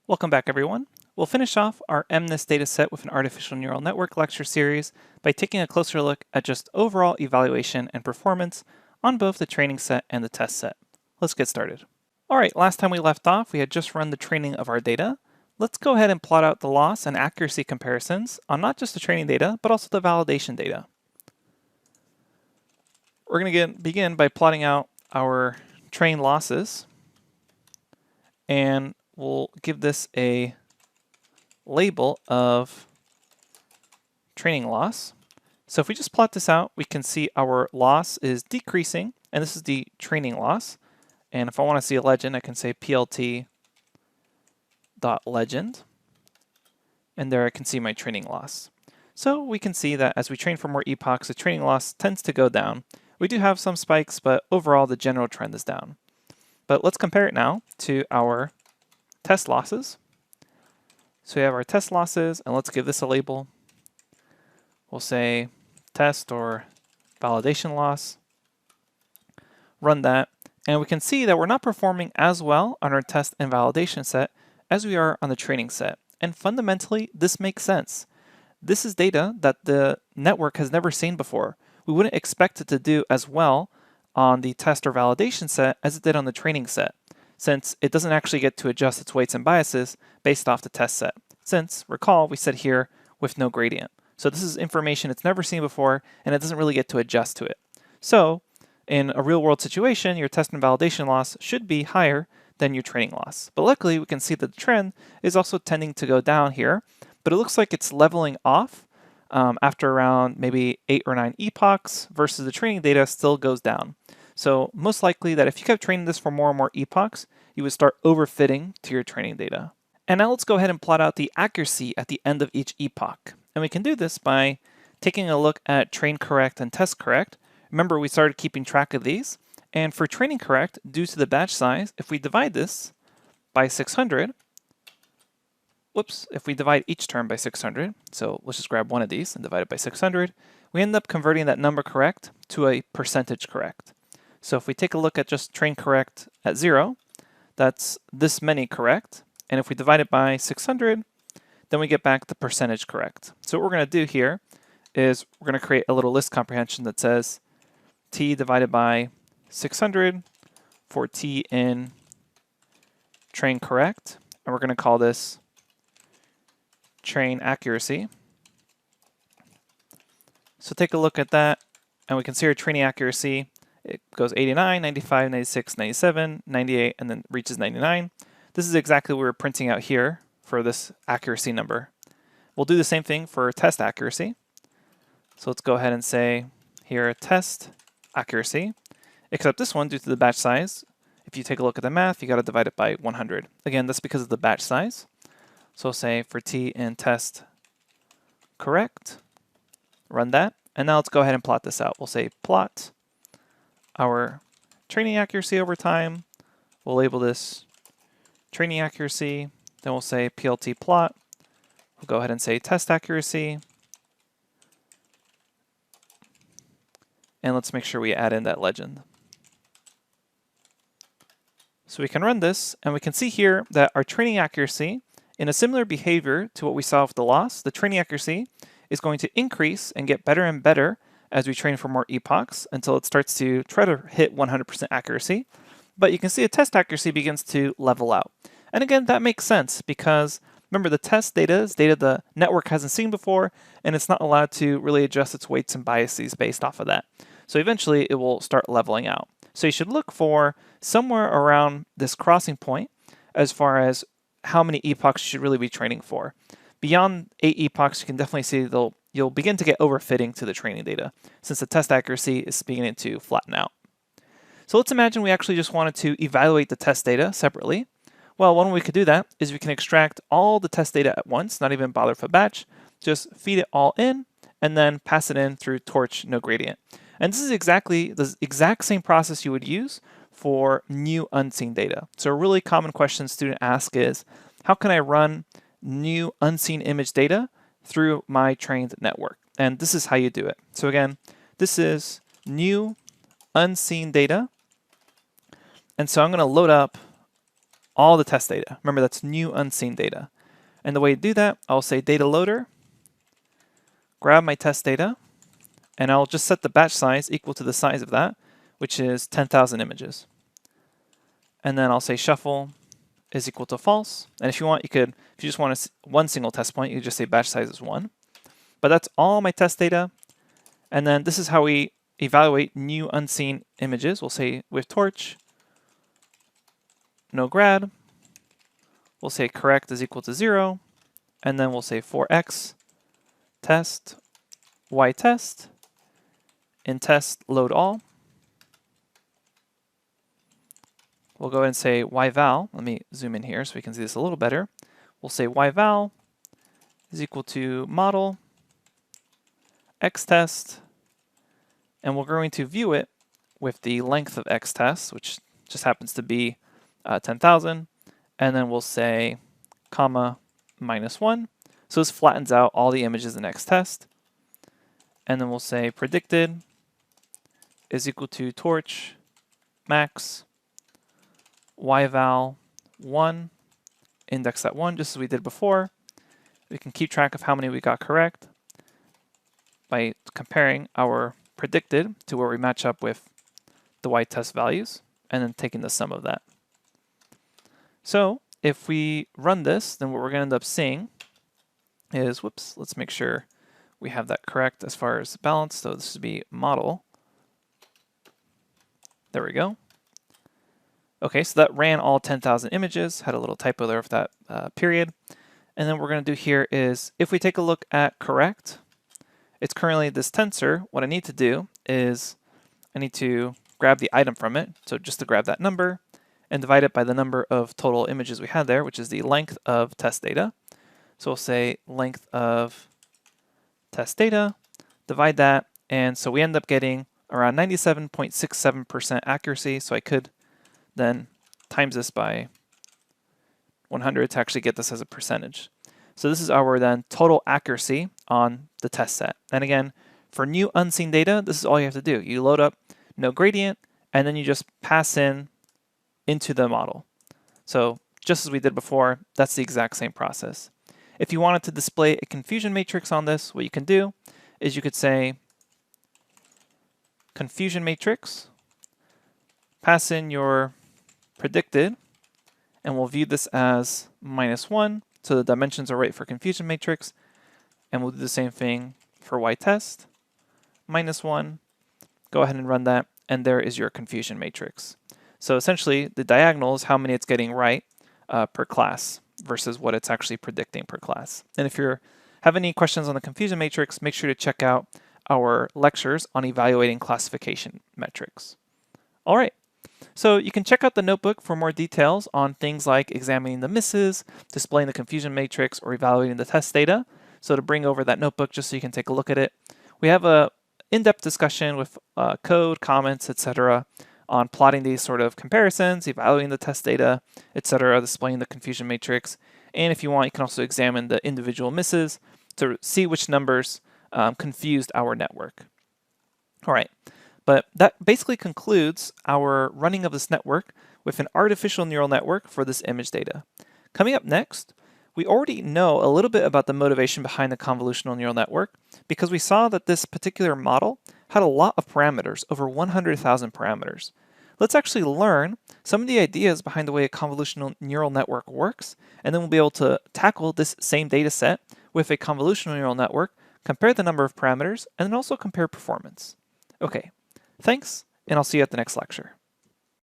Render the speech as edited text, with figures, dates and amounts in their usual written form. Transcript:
Welcome back, everyone. We'll finish off our MNIST dataset with an artificial neural network lecture series by taking a closer look at just overall evaluation and performance on both the training set and the test set. Let's get started. All right, last time we left off, we had just run the training of our data. Let's go ahead and plot out the loss and accuracy comparisons on not just the training data, but also the validation data. We're going to begin by plotting out our train losses, and we'll give this a label of training loss. So if we just plot this out, we can see our loss is decreasing, and this is the training loss. And if I want to see a legend, I can say plt.legend, and there I can see my training loss. So we can see that as we train for more epochs, the training loss tends to go down. We do have some spikes, but overall the general trend is down. But let's compare it now to our test losses. So we have our test losses, and let's give this a label. We'll say test or validation loss. Run that, and we can see that we're not performing as well on our test and validation set as we are on the training set. And fundamentally, this makes sense. This is data that the network has never seen before. We wouldn't expect it to do as well on the test or validation set as it did on the training set, since it doesn't actually get to adjust its weights and biases based off the test set. Since, recall, we said here with no gradient. So this is information it's never seen before, and it doesn't really get to adjust to it. So in a real world situation, your test and validation loss should be higher than your training loss. But luckily, we can see that the trend is also tending to go down here, but it looks like it's leveling off after around maybe 8 or 9 epochs versus the training data still goes down. So most likely that if you kept training this for more and more epochs, you would start overfitting to your training data. And now let's go ahead and plot out the accuracy at the end of each epoch. And we can do this by taking a look at train correct and test correct. Remember, we started keeping track of these. And for training correct, due to the batch size, if we divide this by 600, if we divide each term by 600, so let's just grab one of these and divide it by 600, we end up converting that number correct to a percentage correct. So if we take a look at just train correct at 0, that's this many correct. And if we divide it by 600, then we get back the percentage correct. So what we're going to do here is we're going to create a little list comprehension that says t divided by 600 for t in train correct. And we're going to call this train accuracy. So take a look at that, and we can see our training accuracy. It goes 89, 95, 96, 97, 98, and then reaches 99. This is exactly what we're printing out here for this accuracy number. We'll do the same thing for test accuracy. So let's go ahead and say here test accuracy, except this one, due to the batch size, if you take a look at the math, you got to divide it by 100. Again, that's because of the batch size. So we'll say for t in test correct, run that. And now let's go ahead and plot this out. We'll say plot our training accuracy over time. We'll label this training accuracy. Then we'll say plt plot. We'll go ahead and say test accuracy. And let's make sure we add in that legend. So we can run this, and we can see here that our training accuracy, in a similar behavior to what we saw with the loss, the training accuracy is going to increase and get better and better as we train for more epochs until it starts to try to hit 100% accuracy. But you can see the test accuracy begins to level out. And again, that makes sense because remember, the test data is data the network hasn't seen before, and it's not allowed to really adjust its weights and biases based off of that. So eventually it will start leveling out. So you should look for somewhere around this crossing point as far as how many epochs you should really be training for. Beyond 8 epochs, you can definitely see you'll begin to get overfitting to the training data since the test accuracy is beginning to flatten out. So let's imagine we actually just wanted to evaluate the test data separately. Well, one way we could do that is we can extract all the test data at once, not even bother with a batch, just feed it all in and then pass it in through torch no gradient. And this is exactly the exact same process you would use for new unseen data. So a really common question students ask is, how can I run new unseen image data through my trained network? And this is how you do it. So again, this is new unseen data. And so I'm going to load up all the test data. Remember, that's new unseen data. And the way to do that, I'll say data loader, grab my test data, and I'll just set the batch size equal to the size of that, which is 10,000 images. And then I'll say shuffle is equal to false. And if you want, if you just want one single test point, you just say batch size is 1. But that's all my test data. And then this is how we evaluate new unseen images. We'll say with torch, no grad. We'll say correct is equal to 0. And then we'll say for x test, y test, in test load all. We'll go ahead and say yval. Let me zoom in here so we can see this a little better. We'll say yval is equal to model x test, and we're going to view it with the length of x test, which just happens to be 10,000, and then we'll say comma -1. So this flattens out all the images in x test, and then we'll say predicted is equal to torch max yval 1 index at 1, just as we did before. We can keep track of how many we got correct by comparing our predicted to where we match up with the y test values and then taking the sum of that. So if we run this, then what we're going to end up seeing is, whoops, let's make sure we have that correct as far as balance. So this would be model. There we go. Okay, so that ran all 10,000 images, had a little typo there with that period. And then what we're going to do here is, if we take a look at correct, it's currently this tensor. What I need to do is I need to grab the item from it. So just to grab that number and divide it by the number of total images we had there, which is the length of test data. So we'll say length of test data, divide that, and so we end up getting around 97.67% accuracy. So I could then times this by 100 to actually get this as a percentage. So this is our then total accuracy on the test set. And again, for new unseen data, this is all you have to do. You load up no gradient, and then you just pass into the model. So just as we did before, that's the exact same process. If you wanted to display a confusion matrix on this, what you can do is you could say confusion matrix, pass in your predicted, and we'll view this as -1, so the dimensions are right for confusion matrix, and we'll do the same thing for y test, -1, go ahead and run that, and there is your confusion matrix. So essentially, the diagonal is how many it's getting right per class versus what it's actually predicting per class. And if you have any questions on the confusion matrix, make sure to check out our lectures on evaluating classification metrics. All right. So you can check out the notebook for more details on things like examining the misses, displaying the confusion matrix, or evaluating the test data. So to bring over that notebook just so you can take a look at it. We have a in-depth discussion with code, comments, etc. on plotting these sort of comparisons, evaluating the test data, etc., displaying the confusion matrix. And if you want, you can also examine the individual misses to see which numbers confused our network. All right. But that basically concludes our running of this network with an artificial neural network for this image data. Coming up next, we already know a little bit about the motivation behind the convolutional neural network because we saw that this particular model had a lot of parameters, over 100,000 parameters. Let's actually learn some of the ideas behind the way a convolutional neural network works, and then we'll be able to tackle this same data set with a convolutional neural network, compare the number of parameters, and then also compare performance. Okay. Thanks, and I'll see you at the next lecture.